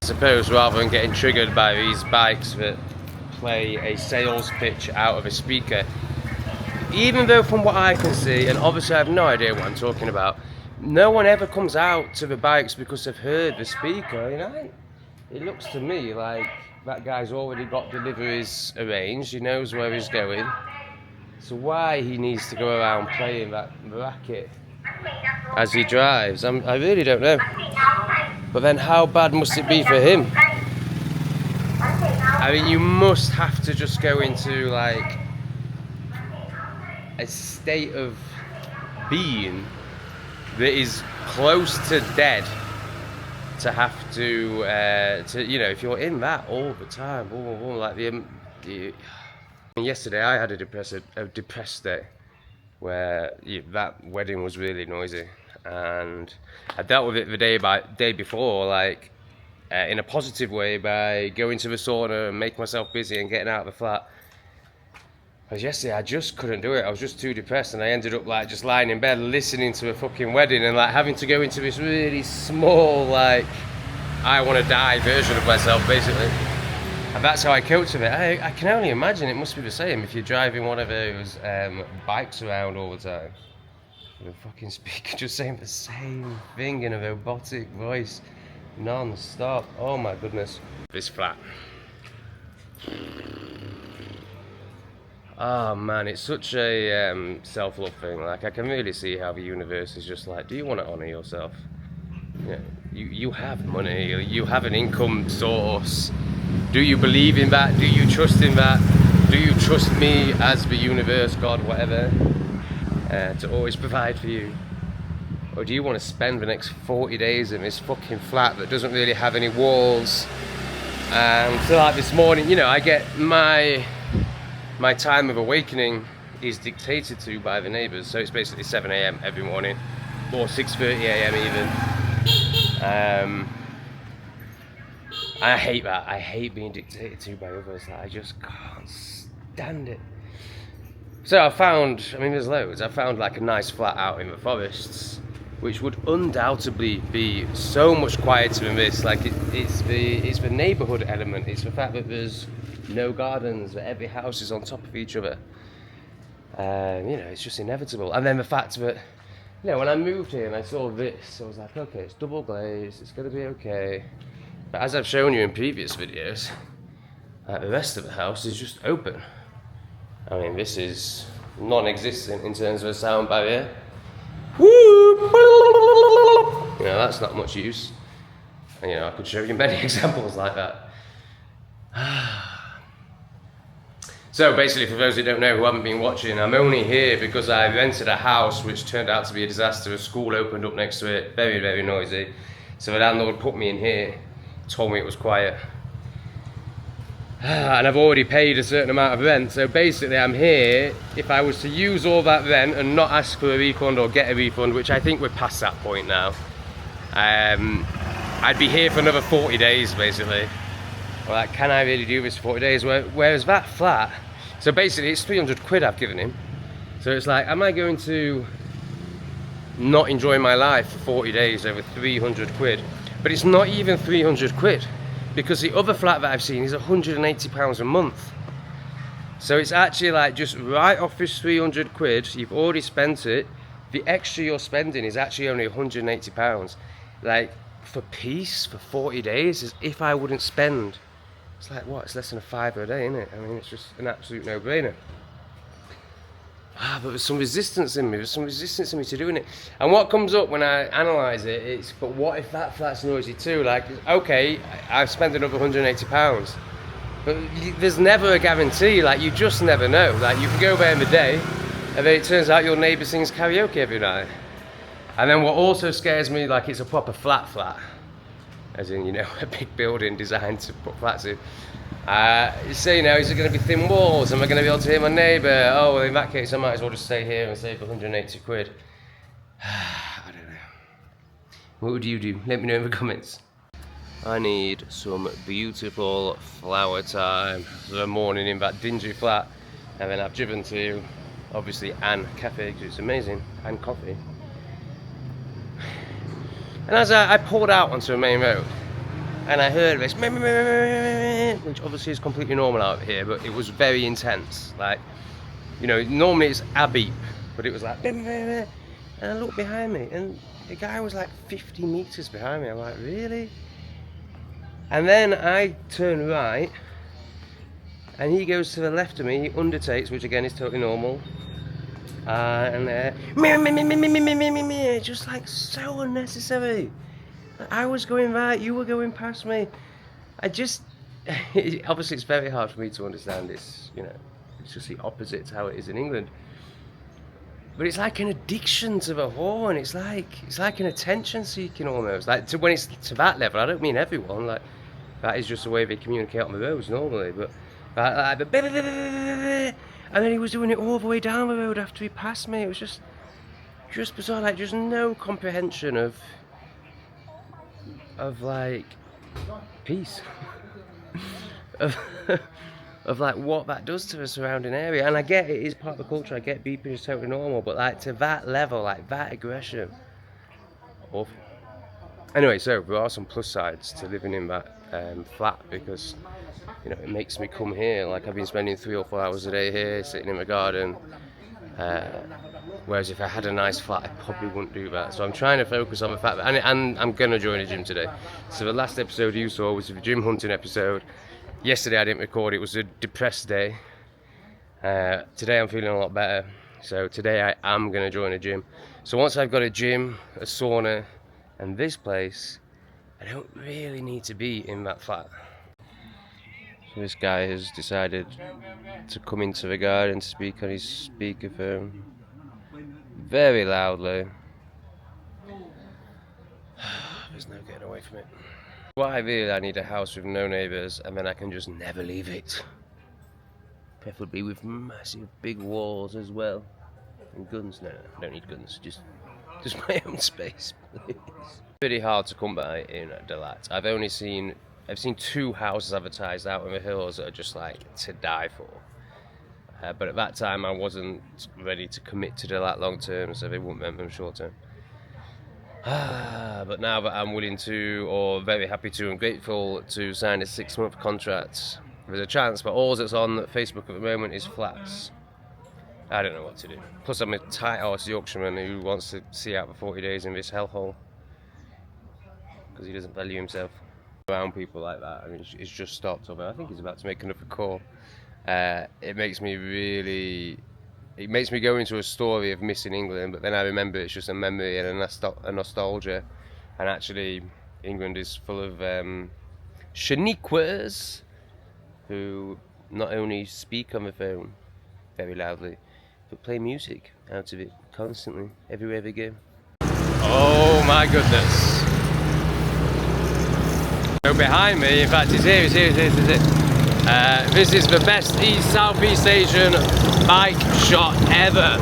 suppose, rather than getting triggered by these bikes that play a sales pitch out of a speaker. Even though from what I can see, and obviously I have no idea what I'm talking about, no one ever comes out to the bikes because they've heard the speaker, you know? It looks to me like that guy's already got deliveries arranged, he knows where he's going. So why he needs to go around playing that racket as he drives, I really don't know. But then how bad must it be for him? I mean, you must have to just go into like a state of being that is close to dead to have to you know, if you're in that all the time, like yesterday I had a depressed day where that wedding was really noisy, and I dealt with it the day before, like in a positive way, by going to the sauna and making myself busy and getting out of the flat. Because yesterday I just couldn't do it. I was just too depressed, and I ended up like just lying in bed listening to a fucking wedding and like having to go into this really small, like, I want to die version of myself, basically. And that's how I coped with it. I can only imagine it must be the same if you're driving one of those bikes around all the time. The fucking speaker just saying the same thing in a robotic voice, non-stop. Oh my goodness. This flat. Oh man, it's such a self-love thing. Like, I can really see how the universe is just like, do you want to honour yourself? You know, you have money, you have an income source. Do you believe in that? Do you trust in that? Do you trust me as the universe, God, whatever, to always provide for you? Or do you want to spend the next 40 days in this fucking flat that doesn't really have any walls? So like this morning, you know, I get my time of awakening is dictated to by the neighbours, so it's basically 7 AM every morning, or 6:30 AM even. I hate that. I hate being dictated to by others. I just can't stand it. So I found, I mean, there's loads. I found like a nice flat out in the forests, which would undoubtedly be so much quieter than this. Like it's the neighbourhood element. It's the fact that there's no gardens, that every house is on top of each other. You know, it's just inevitable. And then the fact that, you know, when I moved here and I saw this, I was like, okay, it's double glazed, it's going to be okay. But as I've shown you in previous videos, the rest of the house is just open. I mean, this is non-existent in terms of a sound barrier. Woo! You know, that's not much use. And, you know, I could show you many examples like that. So basically, for those who don't know, who haven't been watching, I'm only here because I rented a house which turned out to be a disaster. A school opened up next to it, very, very noisy. So the landlord put me in here, told me it was quiet. And I've already paid a certain amount of rent. So basically I'm here, if I was to use all that rent and not ask for a refund or get a refund, which I think we're past that point now, I'd be here for another 40 days basically. Like, can I really do this for 40 days? Whereas that flat, so basically it's 300 quid I've given him. So it's like, am I going to not enjoy my life for 40 days over 300 quid? But it's not even 300 quid, because the other flat that I've seen is £180 a month. So it's actually like, just right off this 300 quid, you've already spent it. The extra you're spending is actually only £180. Like, for peace, for 40 days, as if I wouldn't spend. It's like, what, it's less than a £5 a day, isn't it? I mean, it's just an absolute no-brainer. But there's some resistance in me, to doing it. And what comes up when I analyse it, it's, but what if that flat's noisy too? Like, okay, I've spent another £180, but there's never a guarantee. Like, you just never know. Like, you can go there in the day, and then it turns out your neighbour sings karaoke every night. And then what also scares me, like, it's a proper flat, as in, you know, a big building designed to put flats in. So, you know, is it going to be thin walls? Am I going to be able to hear my neighbour? Oh, well, in that case, I might as well just stay here and save 180 quid. I don't know. What would you do? Let me know in the comments. I need some beautiful flower time. The morning in that dingy flat. And then I've driven to, obviously, Anne Cafe, because it's amazing. And coffee. And as I pulled out onto the main road, and I heard this, which obviously is completely normal out here, but it was very intense. Like, you know, normally it's a beep, but it was like, and I looked behind me, and the guy was like 50 meters behind me. I'm like, really? And then I turn right, and he goes to the left of me, he undertakes, which again is totally normal. And just like so unnecessary. I was going right, you were going past me. Obviously it's very hard for me to understand this, you know, it's just the opposite to how it is in England. But it's like an addiction to the horn. It's like an attention seeking almost. Like when it's to that level, I don't mean everyone. Like that is just the way they communicate on the roads normally. But and then he was doing it all the way down the road after he passed me. It was just bizarre. Like just no comprehension of like peace. of like what that does to the surrounding area. And I get it is part of the culture, I get beeping is totally normal, but like to that level, like that aggression, awful. Anyway, so there are some plus sides to living in that flat, because you know it makes me come here. Like I've been spending 3 or 4 hours a day here sitting in my garden, whereas if I had a nice flat I probably wouldn't do that. So I'm trying to focus on the fact that, and I'm gonna join a gym today. So the last episode you saw was the gym hunting episode. Yesterday I didn't record, it was a depressed day. Today I'm feeling a lot better, so today I am going to join a gym. So once I've got a gym, a sauna and this place, I don't really need to be in that flat. So this guy has decided to come into the garden to speak on his speakerphone very loudly. There's no getting away from it. What I need a house with no neighbours, and then I can just never leave it. Preferably with massive big walls as well. And guns. No, I don't need guns. Just my own space, please. Pretty hard to come by in Dalat. I've seen 2 houses advertised out in the hills that are just like to die for. But at that time I wasn't ready to commit to Dalat long term, so they wouldn't rent them short term. But now that I'm willing to, or very happy to, and grateful to sign a 6-month contract, there's a chance, but all that's on Facebook at the moment is flats. I don't know what to do. Plus I'm a tight horse Yorkshireman who wants to see out for 40 days in this hellhole, because he doesn't value himself. Around people like that, I mean, it's just stopped over. I think he's about to make another call. It makes me go into a story of missing England, but then I remember it's just a memory and a nostalgia. And actually, England is full of Shaniquas who not only speak on the phone very loudly, but play music out of it constantly, everywhere they go. Oh my goodness. So behind me, in fact, it's here. This is the best Southeast Asian bike shot ever.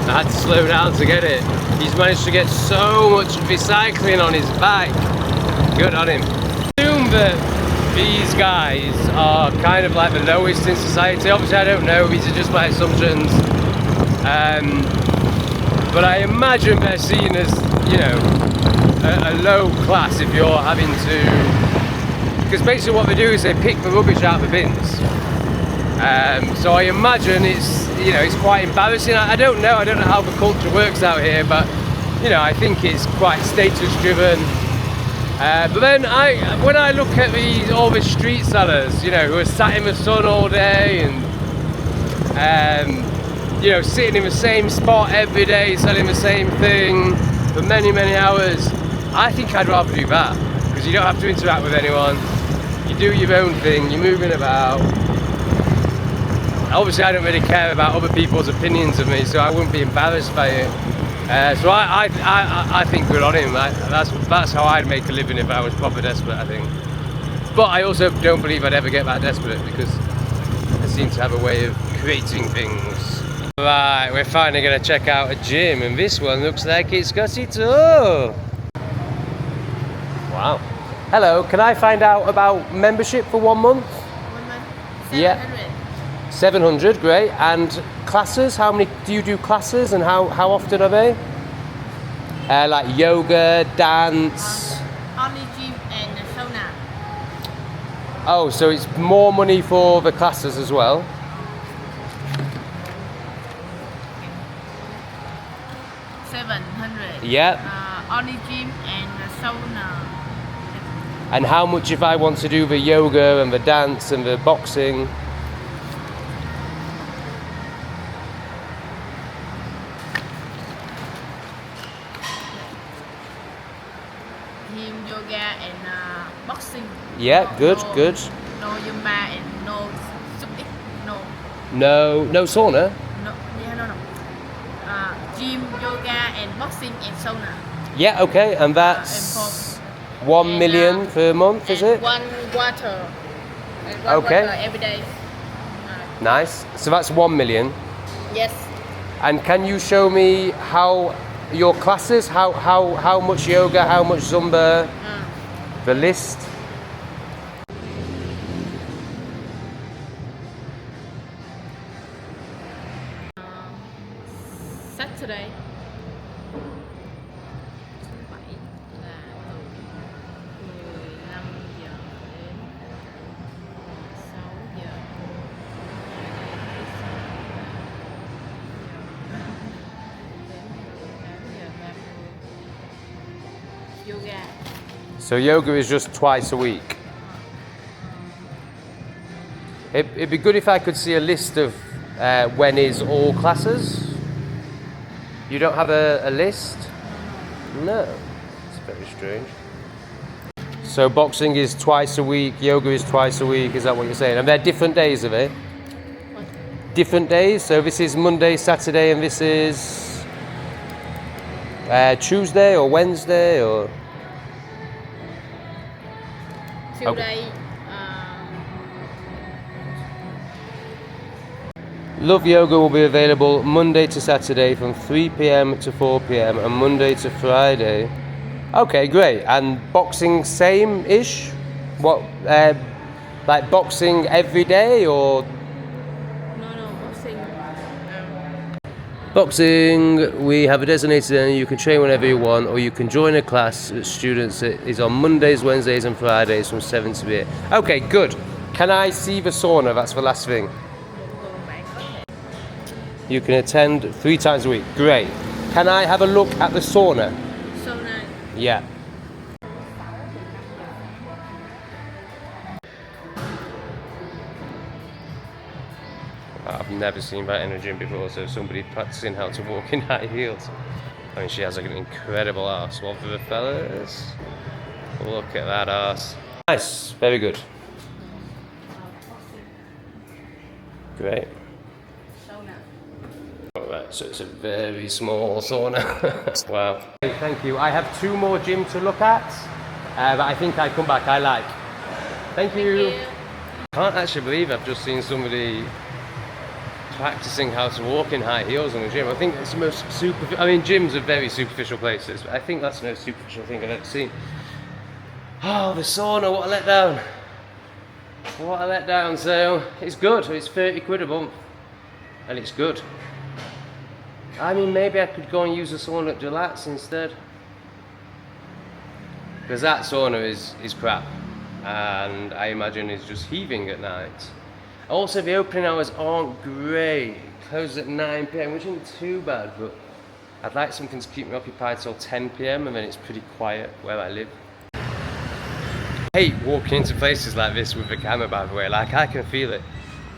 I had to slow down to get it. He's managed to get so much recycling on his bike. Good on him. I assume that these guys are kind of like the lowest in society. Obviously I don't know, these are just my assumptions. But I imagine they're seen as, you know, a low class if you're having to... Because basically what they do is they pick the rubbish out of the bins. So I imagine it's, you know, it's quite embarrassing. I don't know how the culture works out here, but you know, I think it's quite status driven. But then when I look at all the street sellers, you know, who are sat in the sun all day and you know, sitting in the same spot every day, selling the same thing for many, many hours, I think I'd rather do that, because you don't have to interact with anyone. You do your own thing, you're moving about. Obviously I don't really care about other people's opinions of me, so I wouldn't be embarrassed by it. So I think good on him. That's how I'd make a living if I was proper desperate, I think. But I also don't believe I'd ever get that desperate, because I seem to have a way of creating things. Right, we're finally going to check out a gym, and this one looks like it's got it all. Wow. Hello, can I find out about membership for 1 month? 1 month? 700. Yeah. 700, great. And classes, how many do you do classes, and how often are they? Like yoga, dance? Only gym and sauna. Oh, so it's more money for the classes as well. $700. Yeah. Only gym and sauna. And how much if I want to do the yoga and the dance and the boxing? Gym, yoga and boxing. Yeah, good, good. No Zumba and no Subic. No. No sauna? No. Yeah, no. Gym, yoga and boxing and sauna. Yeah, okay, and that's 1 million per month, is it? One water. And one Okay. water every day. Nice. So that's 1 million. Yes. And can you show me how your classes, how much yoga, how much Zumba, the list? Saturday. Yoga. So yoga is just twice a week. It'd be good if I could see a list of when is all classes. You don't have a list? No. It's very strange. So boxing is twice a week, yoga is twice a week, is that what you're saying? And they're different days of it? What? Different days? So this is Monday, Saturday, and this is Tuesday or Wednesday or? Tuesday. Love Yoga will be available Monday to Saturday from 3 p.m. to 4 p.m. and Monday to Friday. Okay, great. And boxing same-ish? What, like boxing every day or? No, boxing. Boxing, we have a designated and you can train whenever you want, or you can join a class that students is on Mondays, Wednesdays and Fridays from 7 to 8. Okay, good. Can I see the sauna? That's the last thing. You can attend 3 times a week. Great. Can I have a look at the sauna? Sauna. Yeah. I've never seen that in a gym before, so somebody practicing how to walk in high heels. I mean, she has like an incredible arse. One for the fellas. Look at that arse. Nice, very good. Great. Alright, so it's a very small sauna. Wow. Okay, thank you. I have 2 more gyms to look at, but I think I come back, I like. Thank you. I can't actually believe I've just seen somebody practicing how to walk in high heels in the gym. I think it's the most I mean, gyms are very superficial places, but I think that's the most superficial thing I've ever seen. Oh, the sauna, what a letdown. What a letdown. So, it's good. It's 30 quid a month. And it's good. I mean, maybe I could go and use the sauna at Dalat's instead. Because that sauna is crap. And I imagine it's just heaving at night. Also, the opening hours aren't great. It closes at 9 p.m, which isn't too bad, but I'd like something to keep me occupied till 10 p.m, and then it's pretty quiet where I live. I hate walking into places like this with the camera, by the way. Like, I can feel it.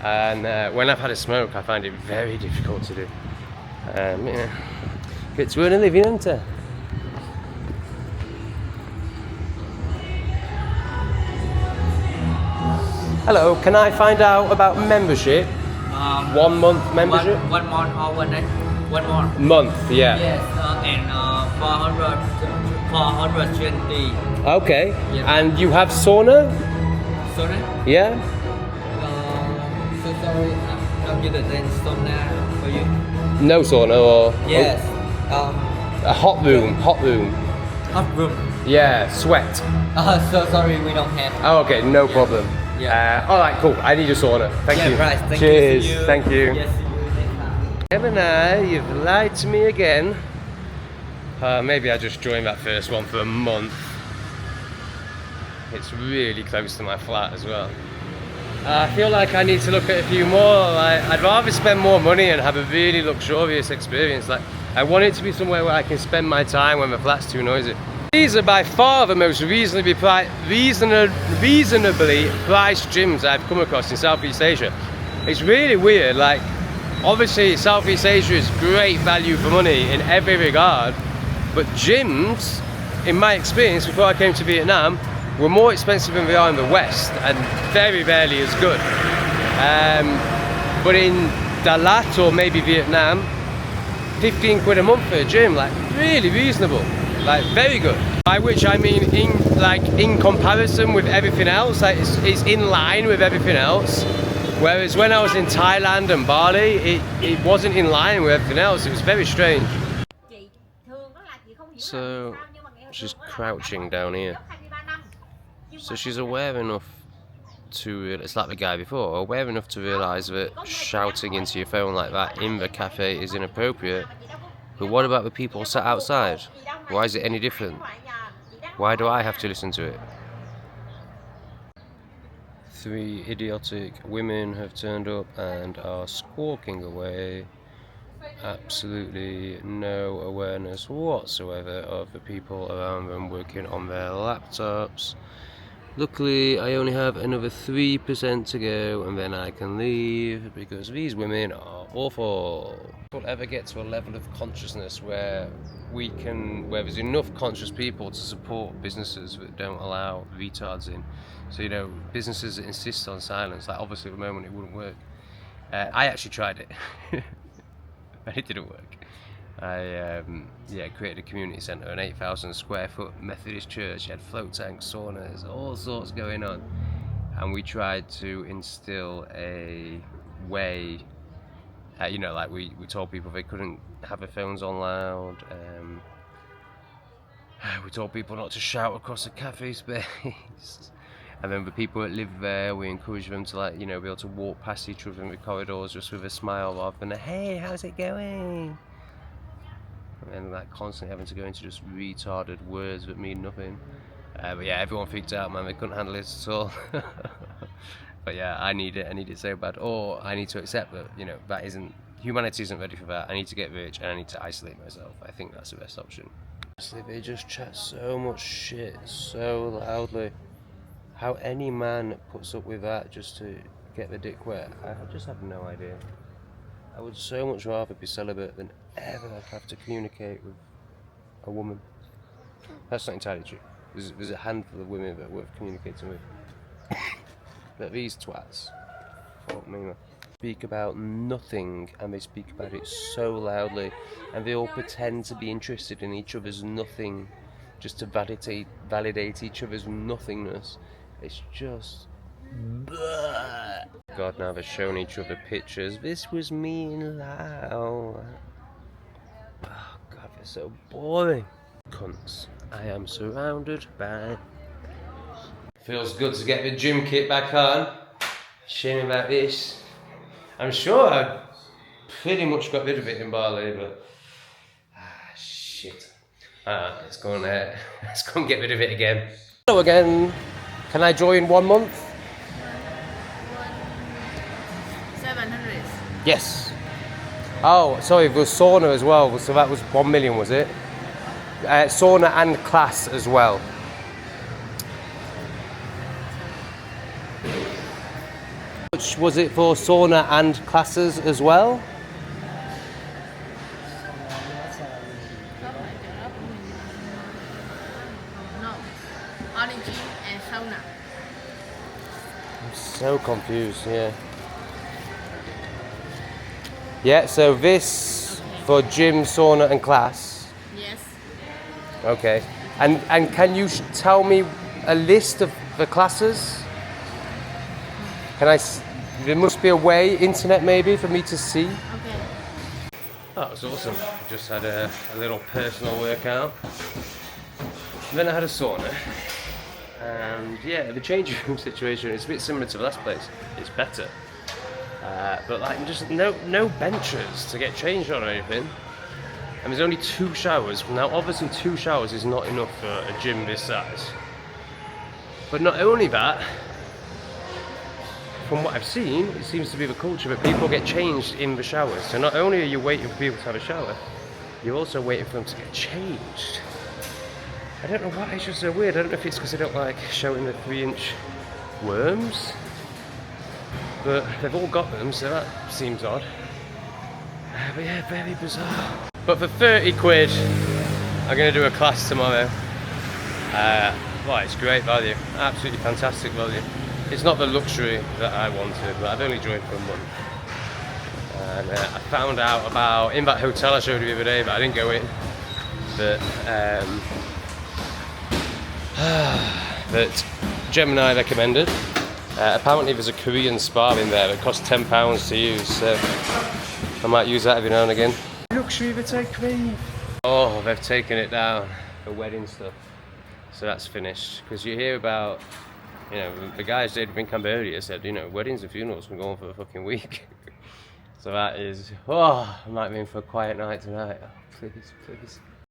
And when I've had a smoke, I find it very difficult to do. Yeah. It's to earn a living, isn't it? Hello, can I find out about membership? 1 month membership? One month or 1 day? 1 month. Month, yeah. Yes, and 420. Okay, Yeah. and you have sauna? Sorry? Yeah? So sorry, I'm not good at sauna for you. No sauna or? Yes. A hot room, hot room. Hot room. Yeah, sweat. So sorry, we don't have. Oh, okay, no problem. Yeah. All right, cool. I need a sauna. Thank you. Right, thank Cheers. you. Thank you. Yes, see you next time. Gemini, you've lied to me again. Maybe I just joined that first one for a month. It's really close to my flat as well. I feel like I need to look at a few more. Like, I'd rather spend more money and have a really luxurious experience. Like, I want it to be somewhere where I can spend my time when my flat's too noisy. These are by far the most reasonably priced gyms I've come across in Southeast Asia. It's really weird. Like, obviously Southeast Asia is great value for money in every regard, but gyms, in my experience before I came to Vietnam, were more expensive than they are in the West, and very rarely as good. But in Dalat or maybe Vietnam, 15 quid a month for a gym, like really reasonable, like very good. By which I mean in comparison with everything else, like it's in line with everything else. Whereas when I was in Thailand and Bali, it wasn't in line with everything else. It was very strange. So she's crouching down here. So she's aware enough to, it's like the guy before, aware enough to realise that shouting into your phone like that in the cafe is inappropriate. But what about the people sat outside? Why is it any different? Why do I have to listen to it? 3 idiotic women have turned up and are squawking away. Absolutely no awareness whatsoever of the people around them working on their laptops. Luckily, I only have another 3% to go and then I can leave because these women are awful. We'll ever get to a level of consciousness where there's enough conscious people to support businesses that don't allow retards in. So, you know, businesses that insist on silence, like obviously at the moment it wouldn't work. I actually tried it, but it didn't work. I created a community centre, an 8,000 square foot Methodist church. Had float tanks, saunas, all sorts going on, and we tried to instill a way. You know, like we told people they couldn't have their phones on loud. We told people not to shout across the cafe space. And then the people that live there, we encouraged them to, like, you know, be able to walk past each other in the corridors just with a smile rather than a "Hey, how's it going?" And like constantly having to go into just retarded words that mean nothing. But yeah, everyone freaked out, man. They couldn't handle it at all. But yeah, I need it so bad. Or I need to accept that, you know, humanity isn't ready for that. I need to get rich and I need to isolate myself. I think that's the best option. Honestly, they just chat so much shit so loudly. How any man puts up with that just to get the dick wet, I just have no idea. I would so much rather be celibate than ever have to communicate with a woman. That's not entirely true. There's a handful of women that are worth communicating with. But these twats, fuck me, man, speak about nothing, and they speak about it so loudly, and they all pretend to be interested in each other's nothing, just to validate each other's nothingness. It's just... God, now they're showing each other pictures. This was me in Laos. Oh God, they're so boring. Cunts. I am surrounded by... Feels good to get the gym kit back on. Shame about this. I'm sure I pretty much got rid of it in Bali, but... shit. Let's go and get rid of it again. Hello again. Can I join 1 month? 700. Yes. Oh, sorry, there was sauna as well, so that was 1 million, was it? Sauna and class as well. Which was it for sauna and classes as well? No, only gym and sauna. I'm so confused, yeah. Yeah, so this for gym, sauna and class. Yes. Okay. And can you tell me a list of the classes? There must be a way, internet maybe, for me to see. Okay. That was awesome. I just had a little personal workout. And then I had a sauna. And yeah, the changing room situation is a bit similar to the last place. It's better. But like just no benches to get changed on or anything. And there's only 2 showers. Now obviously 2 showers is not enough for a gym this size. But not only that, from what I've seen, it seems to be the culture that people get changed in the showers. So not only are you waiting for people to have a shower, you're also waiting for them to get changed. I don't know why, it's just so weird. I don't know if it's because they don't like showing the 3-inch worms, but they've all got them, so that seems odd. But yeah, very bizarre. But for 30 quid, I'm going to do a class tomorrow. Well, it's great value, absolutely fantastic value. It's not the luxury that I wanted, but I've only joined for a month. And I found out about, in that hotel I showed you the other day, but I didn't go in, that that Gemini recommended. Apparently there's a Korean spa in there that costs £10 to use, so I might use that every now and again. Luxury that I crave. Oh, they've taken it down, the wedding stuff. So that's finished, because you hear about, you know, the guys did in Cambodia said, you know, weddings and funerals can go on for a fucking week. So that is, oh, I might be in for a quiet night tonight. Oh, please, please.